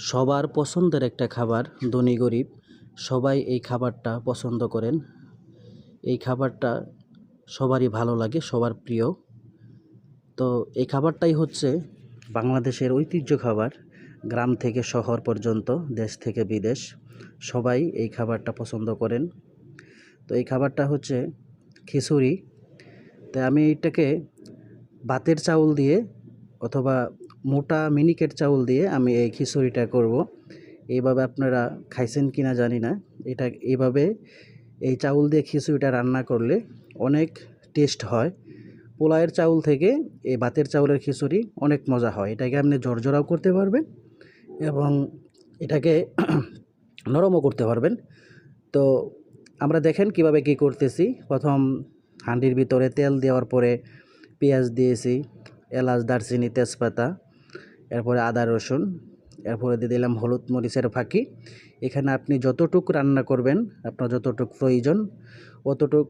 সবার পছন্দের একটা খাবার, ধনী গরিব সবাই এই খাবারটা পছন্দ করেন। এই খাবারটা সবারই ভালো লাগে, সবার প্রিয়। তো এই খাবারটাই হচ্ছে বাংলাদেশের ঐতিহ্য খাবার। গ্রাম থেকে শহর পর্যন্ত, দেশ থেকে বিদেশ সবাই এই খাবারটা পছন্দ করেন। তো এই খাবারটা হচ্ছে খিচুড়ি। তাই আমি এইটাকে ভাতের চাউল দিয়ে অথবা মোটা মিনিকেট চাউল দিয়ে আমি এই খিচুড়িটা করব। এইভাবে আপনারা খাইছেন কিনা জানি না। এটা এইভাবে এই চাউল দিয়ে খিচুড়িটা রান্না করলে অনেক টেস্ট হয়। পোলাওয়ের চাউল থেকে এই ভাতের চাউলের খিচুড়ি অনেক মজা হয়। এটাকে আপনি ঝরঝরাও করতে পারবেন এবং এটাকে নরমও করতে পারবেন। তো আমরা দেখেন কিভাবে কি করতেছি। প্রথম হাঁডির ভিতরে তেল দেওয়ার পরে পেঁয়াজ দিয়েছি, এলাচ, দারচিনি, তেজপাতা, এরপরে আদা রসুন, এরপরে দিয়ে দিলাম হলুদ মরিচের ফাঁকি। এখানে আপনি যতটুক রান্না করবেন, আপনার যতটুক প্রয়োজন অতটুক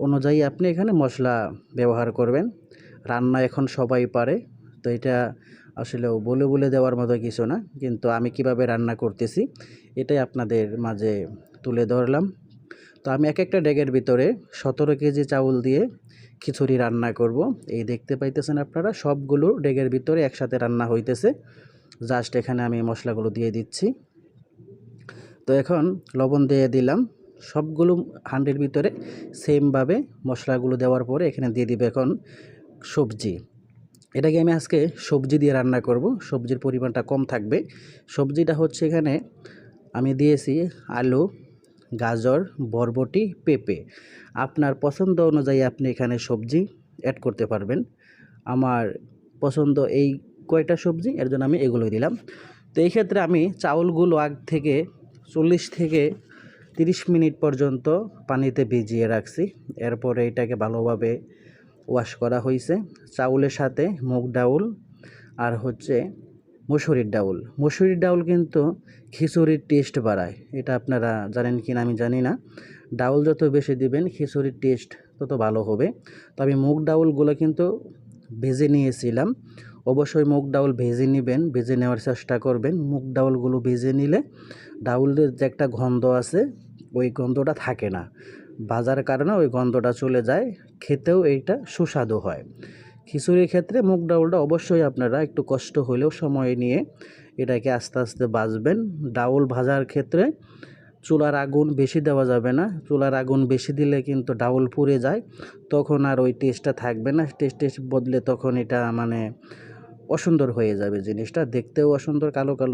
অনুযায়ী আপনি এখানে মশলা ব্যবহার করবেন। রান্না এখন সবাই পারে, তো এটা আসলেও বলে দেওয়ার মতো কিছু না, কিন্তু আমি কিভাবে রান্না করতেছি এটাই আপনাদের মাঝে তুলে ধরলাম। তো আমি এক একটা ডেগের ভিতরে 17 কেজি চাউল দিয়ে খিচুড়ি রান্না করব। এই দেখতে পাইতেছেন আপনারা, সবগুলো ডেগের ভিতরে একসাথে রান্না হইতেছে। জাস্ট এখানে আমি মশলাগুলো দিয়ে দিচ্ছি। তো এখন লবণ দিয়ে দিলাম। সবগুলো হাঁডির ভিতরে সেমভাবে মশলাগুলো দেওয়ার পরে এখানে দিয়ে দিব এখন সবজি। এটাকে আমি আজকে সবজি দিয়ে রান্না করব। সবজির পরিমাণটা কম থাকবে। সবজিটা হচ্ছে এখানে আমি দিয়েছি আলু, গাজর, বরবটি, পেঁপে। আপনার পছন্দ অনুযায়ী আপনি এখানে সবজি অ্যাড করতে পারবেন। আমার পছন্দ এই কয়টা সবজি, এর জন্য আমি এগুলোই দিলাম। তো এই ক্ষেত্রে আমি চাউলগুলো আগ থেকে 40 থেকে 30 মিনিট পর্যন্ত পানিতে ভিজিয়ে রাখছি। এরপরে এটাকে ভালোভাবে ওয়াশ করা হয়েছে। চাউলের সাথে মুগ ডাউল আর হচ্ছে মসুরির ডাউল। মসুরির ডাউল কিন্তু খিচুড়ির টেস্ট বাড়ায়। এটা আপনারা জানেন কি না আমি জানি না। ডাউল যত বেশি দিবেন খিচুড়ির টেস্ট তত ভালো হবে। তো আমি মুগ ডাউলগুলো কিন্তু ভেজে নিয়েছিলাম। অবশ্যই মুগ ডাউল ভেজে নেবেন, ভেজে নেওয়ার চেষ্টা করবেন। মুগ ডাউলগুলো ভেজে নিলে ডাউলের যে একটা গন্ধ আছে ওই গন্ধটা থাকে না, ভাজার কারণে ওই গন্ধটা চলে যায়। খেতেও এইটা সুস্বাদু হয়। খিচুড়ির ক্ষেত্রে মুগ ডাউলটা অবশ্যই আপনারা একটু কষ্ট হলেও সময় নিয়ে এটাকে আস্তে আস্তে ভাজবেন। ডাউল ভাজার ক্ষেত্রে চুলার আগুন বেশি দেওয়া যাবে না। চুলার আগুন বেশি দিলে কিন্তু ডাউল পুড়ে যায়, তখন আর ওই টেস্টটা থাকবে না। টেস্ট বদলে তখন এটা মানে অসুন্দর হয়ে যাবে, জিনিসটা দেখতেও অসুন্দর, কালো কালো